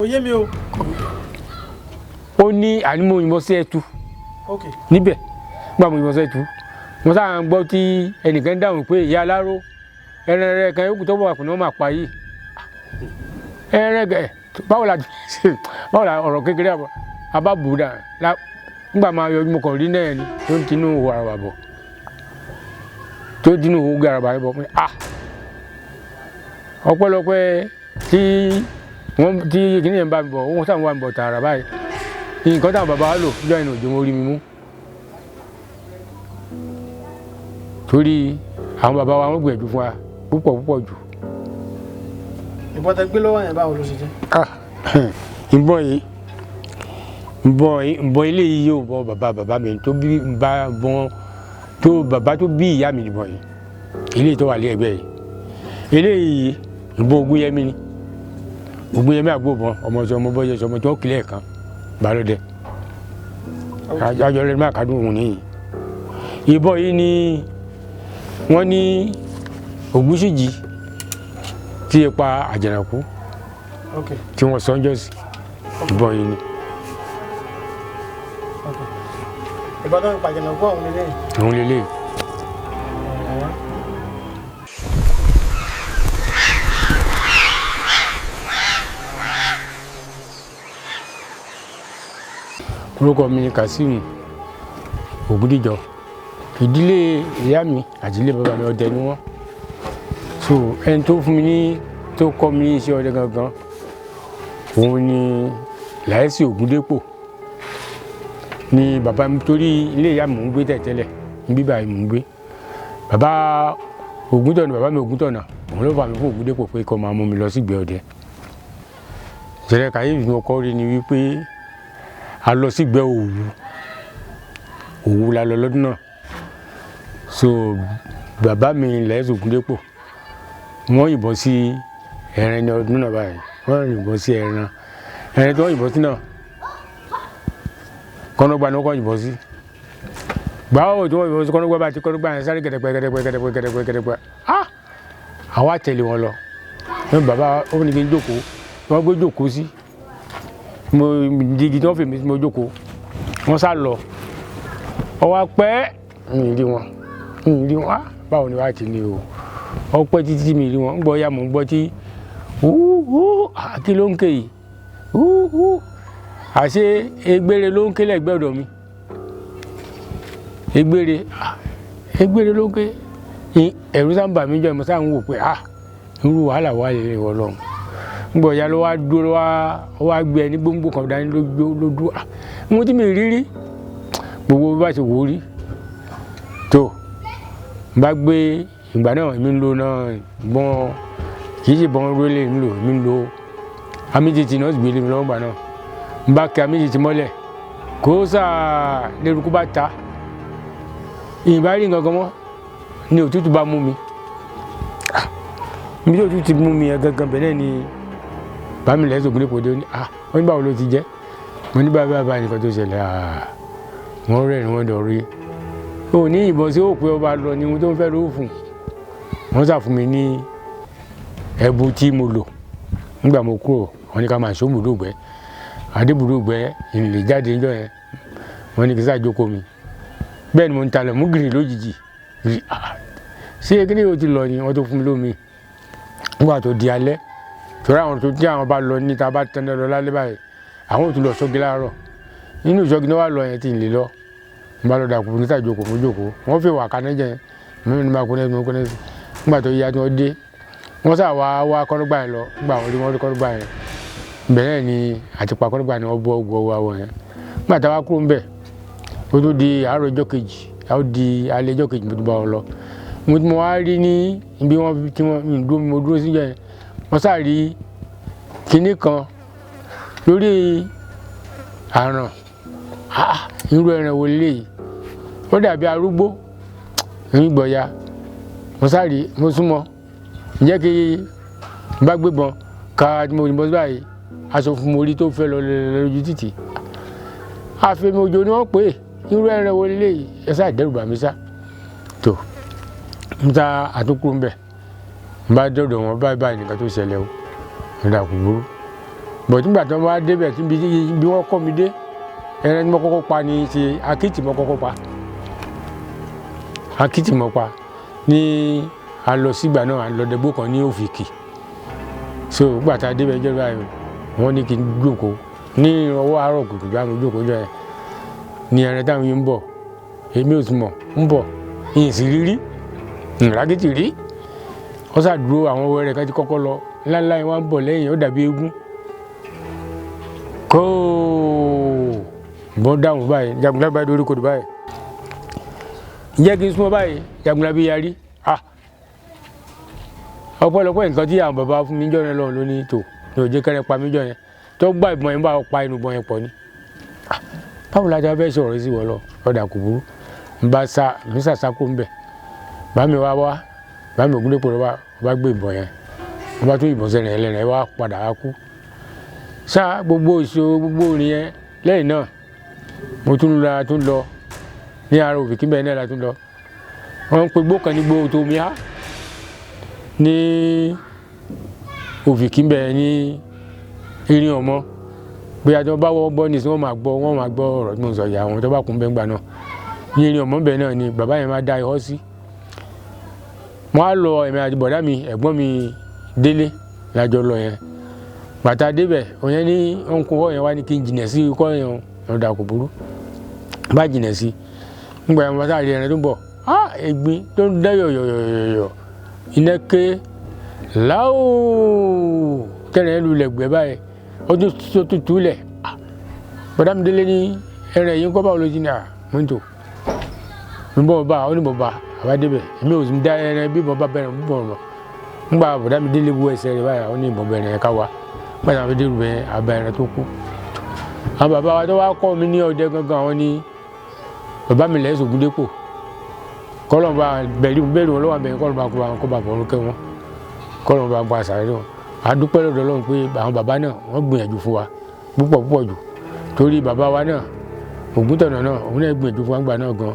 Oyé mi o. Ó ní ànímọ̀ òyìnbó sí ẹ̀tù. Okay. Níbẹ̀ gbà mo òyìnbó sí ẹ̀tù. Mo sáà ń gbọ́ tí ẹnìkan dáhùn pé ìyá aláró ẹran rẹ̀ kan yókù tó bọ̀ àpò ní wọ́n máa pa yìí. Ẹran rẹ̀ báwo la ọ̀rọ̀ kékeré abábùdà nígbà máa yọjú mo kàn rí náà ni tó ń tinú òwò àràbà bọ̀. Tó dínú òwò àràbà bọ̀ pé ọpẹ́lọpẹ́ tí kìnìyàn bá mi bọ̀ wọ́n sáà ń wá mi bọ̀ tààrà báyìí. Nǹkan táwọn bàbá wa lò jọ ẹnu òjò wọn rí mi mú. Torí àwọn bàbá wa wọ́n gbìyànjú fún wa púpọ̀ jù. Ìbọn tẹ gbé lọ́wọ́ yẹn báwo ló ṣe jẹ́? Ìbọn ilé yìí yóò bọ bàbá mi tó bí bàbá tó bí ìyá mi nìbọn yìí. Ilé tó wà lé ẹgbẹ́ yìí. Eléyìí ìbọn Ògúnyẹmí ni. Ògúnyẹmí àgbòbọn ọmọ bọ́jẹ́ sọmọ tó kílẹ̀ kan balódẹ. Àjọ rẹ̀ máa kádùn òun nìyí. Ìbọn yìí ni wọ́n ní Ògúnṣìjì tí ipa Àjànàkú tí wọ́n sọ́njọ́ sí ìbọn yìí ni. Ìbọn tó ń pa Àjànàkú àwọn lélẹ́yìn. Àwọn lélẹ́yìn. Orúkọ mi ni Kazeem Ògúndìjọ. Ìdílé ìyá mi àti ilé bàbá mi ọdẹ ni wọ́n. So ẹni tó fún mi ní tó kọ́ mi ní iṣẹ́ ọdẹ gangan òun ni Láìsí Ògúndépò ni bàbá mi torí ilé ìyá mi mò ń gbé tẹ̀tẹ́lẹ̀ níbí báyìí mò ń gbé. Bàbá Ògúntọ̀nà bàbá mi Ògúntọ̀nà òun ló fà mí fún Ògúndépò pé kó máa mú mi lọ sígbẹ́ ọdẹ. Ìṣẹ̀lẹ̀ kàyéfì tí mo kọ́ rí ni wípé a lọ sígbẹ́ Òwu la lọ lọ́dún náà. So bàbá mi Láìsí Ògúndépò wọ́n yìnbọn sí ẹran ní ọdún náà báyìí. Wọ́n yìnbọn sí ẹran tí wọ́n yìnbọn sí náà kọ́nọ́gbà ni wọ́n kọ́ yìnbọn sí. Gbàwó tí wọ́n yìnbọn sí kọ́nọ́gbà bá ti kọ́nọ́gbà yẹn sáré gẹ̀dẹ̀gbẹ̀. Àwa tẹ̀lé wọn lọ. Bàbá ó ní kí n jókòó wọ́n gbé jókòó sí. Mo digi tí wọ́n fèmí sí mo jókòó wọ́n sá lọ. Ọwọ́ pẹ́ mi rí wọn báwo ni wàá ti ní o. Ọpẹ́ títí mi rí wọn ń gbọ́ ya mò ń gbọ́ tí kí ló ń ké yìí àṣé egbére ló ń ké lẹ́gbẹ́ ọ̀dọ̀ mi. Egbére ló ń ké ẹ̀rù sábà mi jọ ìmọ̀ sáà ń wò pé irú wàhálà wà lè wọ̀ lọ́hùn. Ń gbọ́ ya ló wá dúró wá gbé ẹni gbóngbó kan dání lójú mo tí mi rírí gbogbo bá ṣe wò rí tó bá gbé ìgbà náà èmi ń lo náà bọ́n kì í ṣe bọ́n rólé ń lò èmi ń lo amíjìtì náà sì gbélé mi lọ́wọ́ gbà náà ń bá kí amíjìtì mọ́lẹ̀ kó sáà lérúkú bá ta ìbá rí nǹkan kan mọ́ ni òtútù bá mú mi ibi tí òtútù mú mi yẹn gangan bẹ́ẹ̀ ni bàmí Láìsí Ògúndépò dé ní wọ́n ní báwo ló ti jẹ́ mo ní báyìí nǹkan tó ṣẹlẹ̀ wọ́n rẹ̀ ni wọ́n dọ̀ rí o ní ìbọn sí òpè ọba lọ ni ohun tó ń fẹ́ ló fún wọ́n sà fún mi ní ẹbu tí mo lò nígbà mo kúrò wọ́n ní ká máa ṣó bùdógbẹ́ adébùdógbẹ́ ìrìnlẹ̀ jáde níjọ́ yẹn wọ́n ní kí sáà jókòó mi bẹ́ẹ̀ ni mo ń talẹ̀ mú gìrì lójijì ṣé kíní yóò ti lọ ni wọ́n tó fún mi lómi nígbà tó di alẹ́ torí àwọn tó tí àwọn bá lọ níta bá tẹ́lẹ̀ lọ lálẹ́ báyìí àwọn ò tún lọ sọ́gi láàárọ̀ nínú ìṣọ́gi náà wà lọ yẹn tí ì lè lọ n bá lọ dàkú níta ìjókòó mo jókòó wọ́n fi wà kánẹ́ jẹ mímú ní bá kúnẹ́ nígbà tó yá tí wọ́n dé wọ́n sà wá kọ́nùgbà yẹn lọ nígbà wọ́n rí kọ́nùgbà yẹn bẹ́ẹ̀ ni àtìpà kọ́nùgbà yẹn wọ́n bọ́ gbọ́ wá yẹn nígbà tá a wá kúrò ńbẹ̀ ó tó di àárọ̀ ọjọ́ kejì ó di alẹ́ ọjọ́ kejì mo tó bá wọn lọ mo wá rí ní ibi wọn tí mo dúró sí yẹn wọ́n sà rí kinní kan lórí àràn irú ẹran wo lélẹ́yìí ó dàbí arúgbó ìgbọ̀ya mo sáré mo súnmọ́ ǹjẹ́ kí n bá gbébọn ká mo yìnbọn báyìí aṣọ fún mo rí tó fẹ́ lọ lójú títì àfẹ̀mí òjò ni wọ́n pè é irú ẹran wo lélẹ́yìí ẹ sáà dẹ́rù bà mí sá tó n ta àtúnkù ń bẹ̀ n bá dọ̀dọ̀ wọn báyìí nìkan tó ṣẹlẹ̀ o nígbà kúburú bọ̀ nígbà tí wọ́n bá débẹ̀ tí bí wọ́n kọ́ mi dé ẹran tí mo kọ́kọ́ pa ni ti akitì mo kọ́kọ́ pa akitì mo pa ní a lọ sígbà náà a lọ dẹ́gbó kan ní Òfìkì so nígbà tá a débẹ̀ jẹ́ báyìí wọ́n ní kí n jókòó ní ọwọ́ àárọ̀ kùtù bá mi jókòó jẹ́ ní ẹran táwọn yìí ń bọ̀ èmi ò sì mọ̀ ń bọ̀ ìyìn sí rírí ìrákìtì rí wọ́n ṣàdúró àwọn ọwọ́ rẹ̀ ká ti kọ́kọ́ lọ ńláńlá yìí wọ́n ń bọ̀ lẹ́yìn ó dàbí eégún kóò bọ́n dáhùn báyìí Jagunlabi báyìí lórí kodò báyìí ǹjẹ́ kí n súnmọ́ báyìí Jagunlabi yarí ọ̀pọ̀lọpọ̀ nǹkan tí àwọn bàbá fún mi jọ́ yẹn lọ́run ló ní tò ní òjé kẹrẹ pa mí jọ́ yẹn tó gbá ìbọn yẹn bá pa inú ìbọn yẹn pọ̀ ni báwo la ti fẹ́ sọ̀rọ̀ sí wọ́ lọ ọ̀dà kò burú n bá sá mi sàsákó ń bẹ̀ bá mi wá bá mi Ògúndépò lọ́wọ́ bá gbé ìbọn yẹn wọ́n bá tún ìbọn sẹ́rìn ẹlẹ́rìn ẹ wá padà wá kú sá gbogbo ìṣòro gbogbo orin yẹn lẹ́yìn náà mo tún lọ ní ara Òfìkì bẹ́ẹ̀ náà la tún lọ wọ́n ń pe gbó kan ní gbó tó mi á ní Òfìkì bẹ́ẹ̀ ní irin ọmọ bí a tó bá wọ́ bọ́ ní sí wọ́n máa gbọ́ ọ̀rọ̀ tí mo sọ ìyá àwọn tó bá kún bẹ́ẹ̀ gbà náà ní irin ọmọ bẹ́ẹ̀ náà ni bàbá yẹn máa dá ihọ́ sí wọ́n á lọ ẹ̀mí àti bọ̀dá mi ẹ̀gbọ́n mi Délé lájọ lọ yẹn bàtà débẹ̀ òyìn ní òǹkùn ọ̀ yẹn wá ní kí n jìnà sí ikọ́ yẹn ọ̀dà kò burú bá jìnà sí nígbà yẹn bàtà rí ẹran tó ń bọ̀ ẹ̀gbin tó ń dẹ́ yọ̀yọ̀yọ̀yọ̀ iná ké láò tẹ̀rẹ̀ ẹ̀ lulẹ̀ gbẹ báyìí ọdún tó tutù lẹ̀ bọ̀dá mi Délé ní ẹran yìí ń kọ́ báwo ló jí ní mọ́tò ń bọ̀ bá ọ ní bọ̀ bá àbá débẹ̀ èmi ò sì ń dá ẹran bí bọ̀ bá bẹ̀rẹ̀ ń bọ̀ rọ̀ ńgbà bọ̀dá mi Délé bu ẹsẹ̀ rẹ̀ báyìí ó ní ìbọn bẹ̀rẹ̀ yẹn ká wa gbàdá mi délùú bẹ́ẹ̀ àbá ẹran tó kú àwọn bàbá wa tó wá kọ́ mi ní ọdẹ gangan àwọn ní bàbá mi lẹ́sìn Ògúndépò kọ́lọ̀ bá bẹ̀rù wọn lọ́wọ́ àbẹ̀yìn kọ́lọ̀ bá kó bá bọ̀ ọ́rùn kẹ́ wọn kọ́lọ̀ bá gba àṣà rẹ̀ wọn àdúpẹ́ lọ́dọ̀ Ọlọ́run pé àwọn bàbá náà wọ́n gbìyànjú fún wa púpọ̀ jù torí bàbá wa náà Ògúntọ̀nà náà òun náà gbìyànjú fún wa gbà náà gan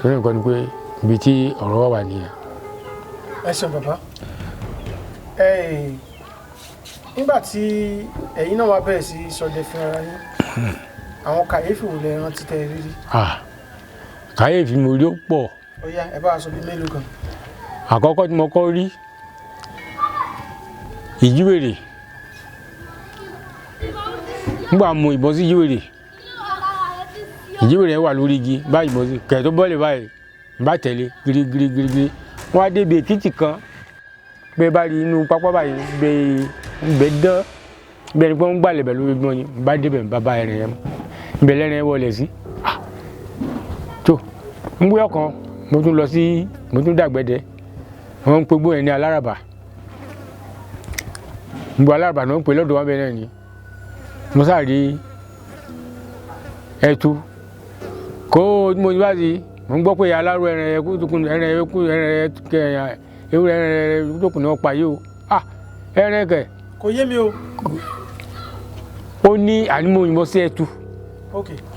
torí nǹkan ni pé ibi tí ọ̀rọ̀ wà nìyẹn. ẹ ṣeun bàbá nígbà tí ẹ̀yin náà wá bẹ̀rẹ̀ sí ṣọdẹ fún ara yín àwọn kàyéfì wò lẹ rántí tẹ́ ẹ rí rí. kàyéfì mo rí ó pọ̀. ó yá ẹ bá a sọ bí mélòó kan. àkọ́kọ́ tí mo kọ́ rí ìjíwèrè nígbà mo ìbọn sí ìjíwèrè wà lórí igi báyìí ìbọn sí kẹ̀ tó bọ́ọ̀lì báyìí bá tẹ̀lé girigirigiri wọ́n á débi èkìtì kan bẹ́ẹ̀ bá rí inú pápá báyìí bẹ́ẹ̀ dán bẹ́ẹ̀ ni pé wọ́n gbàlẹ̀ bẹ̀ lórí gbọ́n ni bá débẹ̀ bàbá ẹ̀rìn yẹn bẹ́ẹ̀ lẹ́rìn yẹn wọlé sí tó ń gbé ọkàn mo tún dàgbẹ́dẹ́ wọ́n ń pe gbó yẹn ní aláràbà ń gbọ́ aláràbà náà ń pe lọ́dọ̀ wọn bẹ́ẹ̀ náà ni mo sáà rí ẹtu kó mo bá ti mo ń gbọ́ pé alárò ẹ̀rìn yẹn kú ewúrẹ́ ẹ̀rìn tó kù ní ọ̀pá yìí o ẹ̀rìn kẹ̀. kò yé mi o. ó ní ànímọ̀ òyìnbó sí ẹ̀tù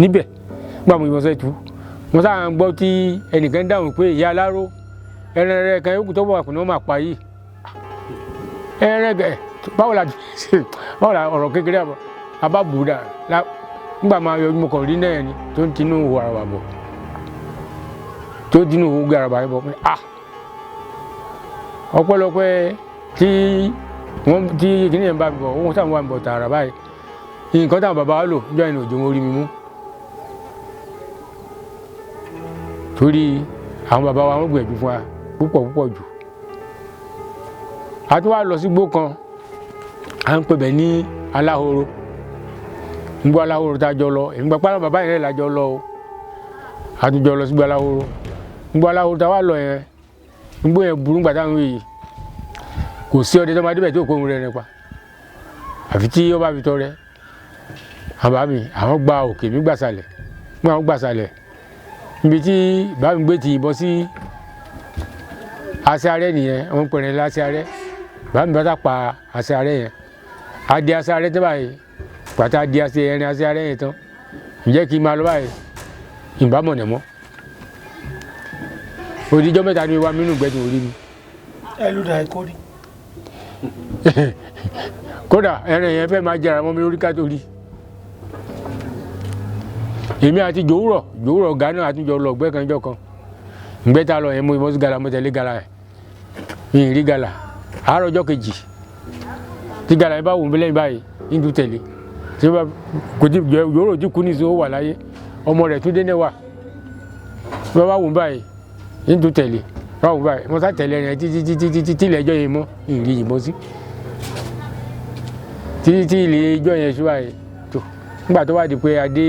níbẹ̀ gbà mọ̀ òyìnbó sí ẹ̀tù mo sáà ń gbọ́ tí ẹnìkan dáhùn pé ìyá aláró ẹ̀rìn rẹ̀ kan yókù tó bọ̀ kù ní wọ́n máa pa yìí ẹ̀rìn kẹ̀ báwo la ọ̀rọ̀ kékeré abábùdà nígbà máa yọjú mo kàn rí náà ni tó ń tinú òwò àràbà bọ̀ tó tinú òwò àràbà bọ̀ pé ọpẹ́lọpẹ́ tí kìnìún yẹn bá mi bọ̀ wọ́n sáà wà ń bọ̀ tààrà báyìí nǹkan táwọn bàbá wa lò jọ ìnà òjò wọn rí mi mú torí àwọn bàbá wa wọ́n gbìyànjú fún wa púpọ̀ jù a tún wá lọ sí igbó kan à ń pè bẹ̀ ní aláhoro ń gbọ́ aláhoro tá a jọ lọ èmi gbapá bàbá yẹn la jọ lọ o a tún jọ lọ sí igbó aláhoro ń gbọ́ aláhoro tá a wá lọ yẹn ń gbó yẹn burú gbàtà ń wéyìí kò sí ọdẹ tó máa débẹ̀ tí ò kó ohun rẹ̀ nípa àfi tí ó bá fi tọrẹ àbá mi àwọn gba òkè mi gbàsàlẹ̀ gbọ́n àwọn gbàsàlẹ̀ níbi tí bàbá mi gbé ti ìbọn sí àṣẹ arẹ nìyẹn àwọn pẹ̀rẹ̀ láṣẹ arẹ bàbá mi bá tà pa àṣẹ arẹ yẹn adé àṣẹ arẹ tẹ́ báyìí pàtà adé àṣẹ ẹrin àṣẹ arẹ yẹn tán ǹjẹ́ kí n máa lọ báyìí ìbámọ̀ nẹ̀ mọ́ òdìjọ́ mẹ́ta ni wà mí nù gbẹ́tù orí mi. ẹ lù dà ẹ kórì. kódà ẹran yẹn fẹ́ máa jẹrà mọ́ mi lórí ká tó rí èmi àti jòwúrọ̀ ọ̀gá náà àtúnjọ lọ ọ̀gbẹ́ kan jọ kan ìgbẹ́ta lọ yẹn mo ìmọ̀ sí gala mo tẹ̀lé gala yẹn mi rí gala àárọ̀ ọjọ́ kejì tí gala yẹn bá wù mí lẹ́yìn báyìí ní tún tẹ̀lé tí wọ́n kò tí jòwúrọ̀ tí kú ní ìṣòwò wà láyé ọmọ rẹ̀ tún dé náà wà tí wọ́n bá wù mí báyìí ní tún tẹ̀lé báwo báyìí mo sá tẹ̀lé ẹ̀rìn títí ilé ẹjọ́ yẹn mọ́ ìrì yìnbọn sí títí ilé ẹjọ́ yẹn ṣúwà yẹn tó nígbà tó wá di pé adé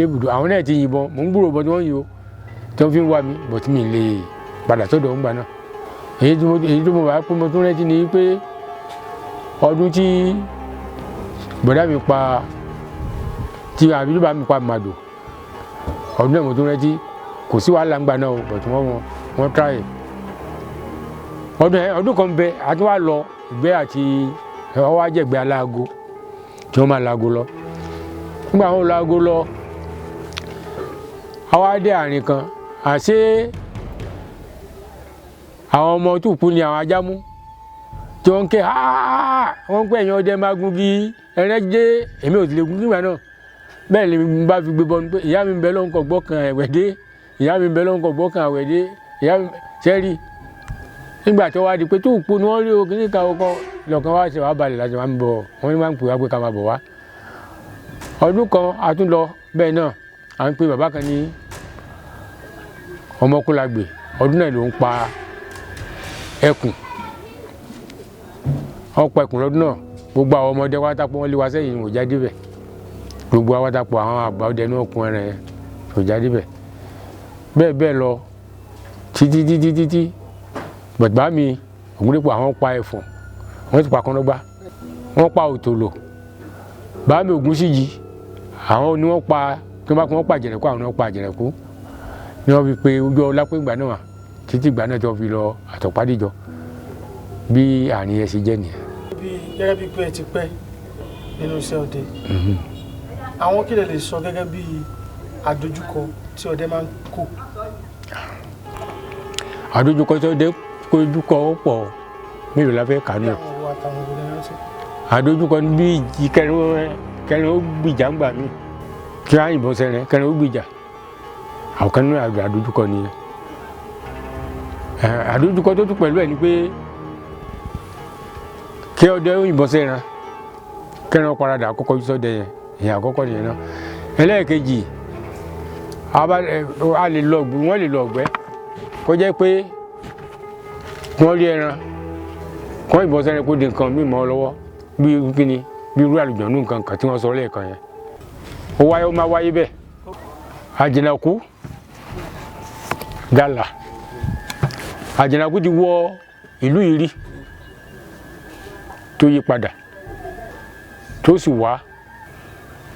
ibùdó àwọn náà ti yìnbọn mò ń gbúrò bọ́ tí wọ́n yìí o tí wọ́n fi ń wá mi bọ̀ tí mi lè padà sọ́dọ̀ ńgbà náà èyí tó mo bá pé mo tún rántí ni pé ọdún tí bọ̀dá mi pa tí àbílú bá mi pa màdò ọdún náà mo tún rántí kò sí wàhálà ńgbà náà o bọ̀ tí wọ́n tráyè ọdún kan bẹ àti wá lọ ìgbẹ́ àti ọwọ́ ajẹ́gbẹ́ aláago tí wọ́n máa laago lọ nígbà wọn laago lọ àwọn adé àárín kan àṣé àwọn ọmọ tó kú ni àwọn ajá mú tí wọ́n ń ké wọ́n ń pè ẹ̀yìn ọdẹ máa gungi ẹ̀rẹ́ jẹ́ èmi ò sì lè gungi ìgbà náà bẹ́ẹ̀ ni mo bá fi gbé bọ́nu pé ìyá mi ń bẹ lọ́nkọ̀ gbọ́kàn ẹ̀wẹ̀dé ìyá mi ń bẹ lọ́nkọ̀ gbọ́kàn ẹ̀wẹ̀dé ìyá mi sẹ́rí nígbà tó wá di pé tó kú ni wọ́n rí o kìíní ka ọkọ lọ́kàn wá ṣe wá balẹ̀ láti máa ń bọ̀ wọ́n ní máa ń pè wá pé ká máa bọ̀ wá ọdún kan a tún lọ bẹ́ẹ̀ náà à ń pe bàbá kan ní Ọmọkúlágbè ọdún náà ló ń pa ẹkùn ọ̀pọ̀ ẹkùn lọ́dún náà gbogbo àwọn ọmọdé wá tápọ̀ wọ́n lé wa sẹ́yìn ò jáde bẹ̀ gbogbo àwọn tápọ̀ àwọn àgbà ọdẹ náà kún ẹran yẹn ò jáde bẹ̀ bẹ́ẹ̀ bẹ́ẹ̀ lọ títí bàbá mi Ògúndépò àwọn pa ẹfọ̀n wọ́n ti pa kọ́nọ́gbá wọ́n pa òtòlò bàbá mi Ògúnṣíyì àwọn ni wọ́n pa tí wọ́n pa àjẹ̀nẹ̀kú àwọn ni wọ́n pa àjẹ̀nẹ̀kú ni wọ́n fi pe ojú ọlá pé ìgbà náà títí ìgbà náà tí wọ́n fi lọ àtọ̀pádìjọ bí àárín yẹn ṣe jẹ́ nìyẹn. gẹ́gẹ́ bí pé ẹ ti pẹ́ nínú iṣẹ́ ọdẹ àwọn kí lè lè sọ gẹ́gẹ́ bí àdójúkọ tí ọdẹ máa ń kó. àdójúkọ tí ọdẹ kójúkọ pọ̀ mélòó la fẹ́ kà náà. àdójúkọ bí ìjì kẹrin ó gbìjà ń gbà mí kí wọ́n á yìnbọn sẹ́rẹ̀ kẹrin ó gbìjà àwọn kan náà àdójúkọ nìyẹn. àdójúkọ tó tún pẹ̀lú ẹ̀ ni pé kí ọdẹ ó yìnbọn sẹ́rẹ̀ kẹrin ó paradà àkọ́kọ́ yìí sọ́dẹ yẹn ìyẹn àkọ́kọ́ nìyẹn náà. ẹlẹ́ẹ̀kejì wọ́n lè lọ ọ̀gbẹ́ kó jẹ́ pé wọ́n rí ẹran kọ́ ìbọn sẹ́rẹ̀ kó di nǹkan mímọ́ lọ́wọ́ bí kíni bí irú àlùjọ̀nú nǹkan kan tí wọ́n sọ lẹ́ẹ̀kan yẹn ó máa wáyé bẹ́ẹ̀ àjẹnàkú gàlà àjẹnàkú ti wọ ìlú yìí rí tó yí padà tó sì wá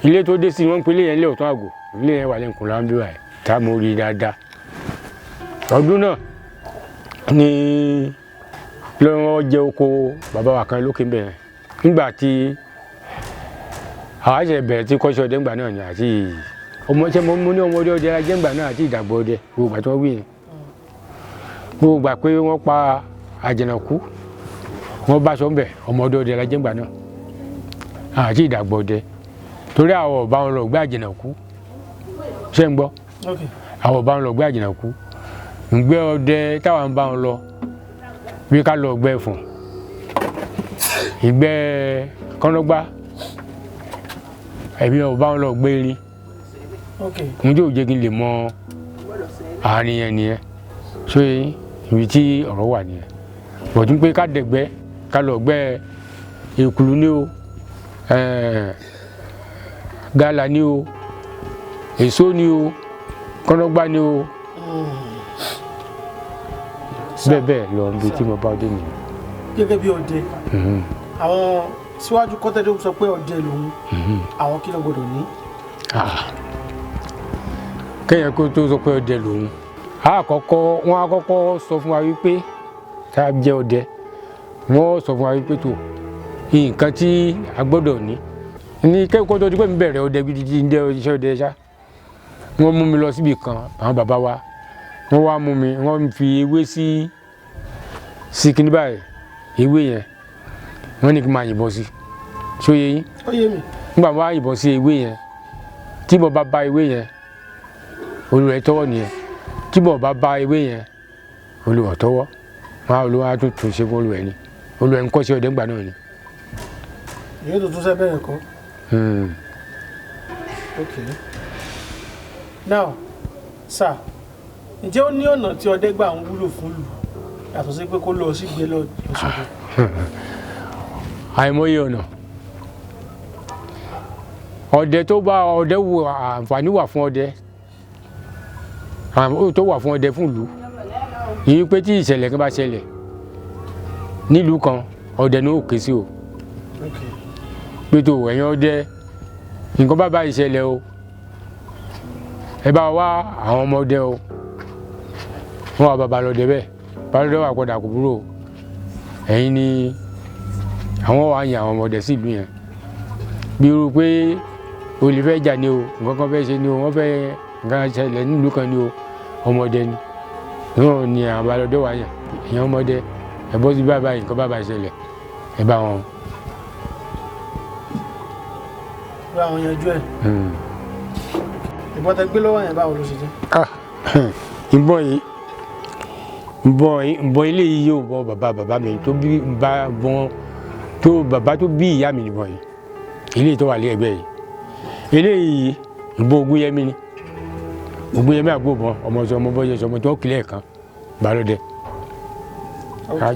ilé tó dé sí wọ́n ń pe ilé yẹn lé ọ̀tún àgò ilé yẹn wà lẹ́kùn láńbí wáyé tá a mọ̀ rí dáadáa ọdún náà ní lọ́wọ́ jẹ́ oko bàbá wa kan lókè bẹ̀rẹ̀ nígbà tí àwọn àṣẹ bẹ̀rẹ̀ tí kọ́ṣẹ́ ọdẹ ńgbà náà ni àti ọmọọṣẹ́ mo ní ọmọdé ọdẹ ajẹ́ ńgbà náà àti ìdàgbọ́ ọdẹ gbogbo àti wọ́n wí yẹn gbogbo gbà pé wọ́n pa àjẹnàkú wọ́n bá sọ ń bẹ̀ ọmọdé ọdẹ ajẹ́ ńgbà náà àti ìdàgbọ́ ọdẹ torí àwọn ọba wọn lọ gbé àjẹnàkú ṣé ń gbọ́ àwọn ọba wọn lọ gbé àjẹnàkú ìgbẹ́ ọdẹ táwọn bá wọn lọ bí ká lọ ọgbẹ́ ẹ̀fọ̀n ìgbẹ́ kọ́nọ́gbá ẹ̀mí ọba wọn lọ gbé erin mo jẹ́ òjé kí n lè mọ àárín yẹn nìyẹn ṣé ibi tí ọ̀rọ̀ wà nìyẹn bọ̀dún pé ká dẹ̀gbẹ́ ká lọ ọgbẹ́ èkùlù ní o gàlà ní o èso ní o kọ́nọ́gbá ní o bẹ́ẹ̀ lọ níbi tí mo bá dé nìyẹn. gẹ́gẹ́ bí ọdẹ àwọn síwájú kọ́tẹ́dé sọ pé ọdẹ lòun àwọn kí ló gbọdọ̀ ní. kéèyàn kó tó sọ pé ọdẹ lòun wọ́n á kọ́kọ́ sọ fún wa wípé tá a jẹ́ ọdẹ wọ́n sọ fún wa wípé tó nǹkan tí a gbọ́dọ̀ ní kẹ́kọ̀ọ́ tó di pé mi bẹ̀rẹ̀ ọdẹ gidi ní iṣẹ́ ọdẹ ṣá wọ́n mú mi lọ síbi kan àwọn bàbá wa wọ́n wá mú mi wọ́n fi ewé sí kíní báyìí ewé yẹn wọ́n ní kí n máa yìnbọn sí sóye yín ó yé mi. nígbà wọn á yìnbọn sí ewé yẹn tí mo bá bá ewé yẹn olùwẹ̀ tọwọ́ nìyẹn tí mo bá bá ewé yẹn olùwẹ̀ tọwọ́ wọn á olùwẹ̀ tó tún ṣe fún olùwẹ̀ ni olùwẹ̀ ń kọ́ sí ọdẹ ńgbà náà ni. ìyẹn tó tún sẹ́ bẹ̀rẹ̀ kọ́. Okay. Now, sir, ǹjẹ́ ó ní ọ̀nà tí ọdẹ gbà ń wúlò fún ìlú yàtọ̀ sí pé kó lọ sí gbé lọ sódò? àìmọye ọ̀nà ọdẹ tó bá ọdẹ wo àǹfààní wà fún ọdẹ tó wà fún ọdẹ fún ìlú yìí pé tí ìṣẹ̀lẹ̀ kan bá ṣẹlẹ̀ nílùú kan ọdẹ ní òkè sí o pé tó ẹ̀yin ọdẹ nǹkan bá ìṣẹ̀lẹ̀ o ẹ bá wá àwọn ọmọdé o wọn wà bàbá lọdẹ bẹ́ẹ̀ balọdẹ wà padà kò búrò ẹ̀yin ni àwọn wà yàn àwọn ọmọdé sí ìlú yẹn bí irú pé olè fẹ́ jà ni o nǹkan kan fẹ́ ṣe ni o wọ́n fẹ́ nǹkan ṣẹlẹ̀ nílùú kan ni o ọmọdé ni náà ni àwọn balọdẹ wà yàn ẹ̀yin ọmọdé ẹ bọ́ sí bàbá yìí nǹkan bàbá ìṣẹ̀lẹ̀ ẹ bá wọn. bá àwọn yanjú ẹ̀. ìbọn tẹ gbé lọ́wọ́ yẹn báwo ló ṣe jẹ́? ìbọn yìí ìbọn eléyìí yóò bọ bàbá mi tó bí bàbá tó bí ìyá mi nìbọn yìí eléyìí tó wà lé ẹgbẹ́ yìí eléyìí ìbọn Ògúnyẹmí ni Ògúnyẹmí àgbòbọn ọmọ bọ́yẹ sọmọ tó kílẹ̀ kan balọdẹ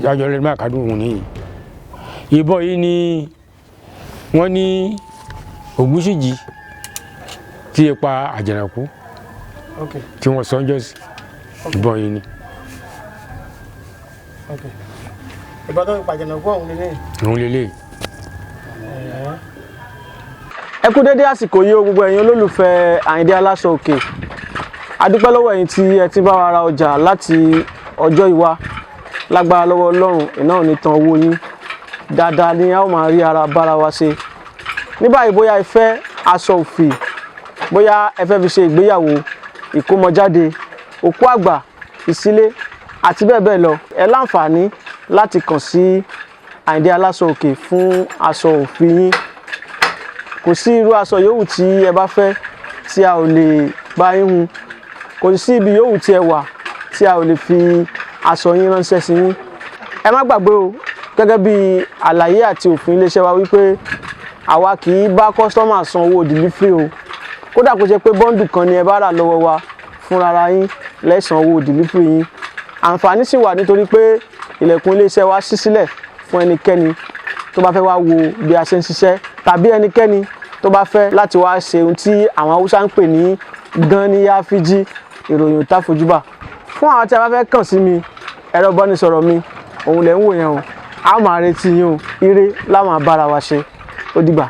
àjọ lẹ́nu máa kádùn òun nìyí ìbọn yìí ni wọ́n ní Ògúnṣìjì tí ẹ pa Àjànàkú tí wọ́n sọ́njọ́ sí ìbọn yìí ni. ìbọn tó fi pa Àjànàkú ọ̀hún lélẹ̀. òun lélẹ̀. ẹ kú dédé àsìkò yìí o gbogbo ẹ̀yin olólùfẹ́ Àyìndé Aláṣọòkè a dúpẹ́ lọ́wọ́ ẹ̀yin tí ẹ ti bá wa ra ọjà láti ọjọ́ ìwá lágbára lọ́wọ́ Ọlọ́run iná ò ní tan owó yín dáadáa ni a ó máa rí ara bára wa ṣe ní báyìí bóyá ẹ fẹ́ aṣọ òfì bóyá ẹ fẹ́ fi ṣe ìgbéyàwó ìkómọjáde òkú àgbà ìsílé àti bẹ́ẹ̀ bẹ́ẹ̀ lọ ẹ láǹfààní láti kàn sí Àyìndé Aláṣọòkè fún aṣọ òfì yín kò sí irú aṣọ yòówù tí ẹ bá fẹ́ tí a ò lè bá yín hun kò sí ibi yòówù tí ẹ wà tí a ò lè fi aṣọ yín ránṣẹ́ sí yín ẹ má gbàgbé o gẹ́gẹ́ bí àlàyé àti òfin iléeṣẹ́ wa wípé àwa kì í bá kọ́sítọ́mà san owó dìlífìrì o kódà kó jẹ́ pé bọ́ǹdù kan ni ẹ bá rà lọ́wọ́ wa fúnra yín lẹ́san owó dìlífìrì yín àǹfààní sì wà nítorí pé ilẹ̀kùn iléeṣẹ́ wa ṣí sílẹ̀ fún ẹnikẹ́ni tó bá fẹ́ wá wo bí a ṣe ń ṣiṣẹ́ tàbí ẹnikẹ́ni tó bá fẹ́ láti wá ṣe ohun tí àwọn Haúsá ń pè ní Gani-ya-fiji ìròyìn tá fojúbà fún àwọn tí a bá fẹ́ kàn sí mi ẹ̀rọ ìbánisọ̀rọ̀ mi òun lẹ̀ ń wò yẹn o a máa retí yín o ire láwọn abára wa ṣe ó dìgbà.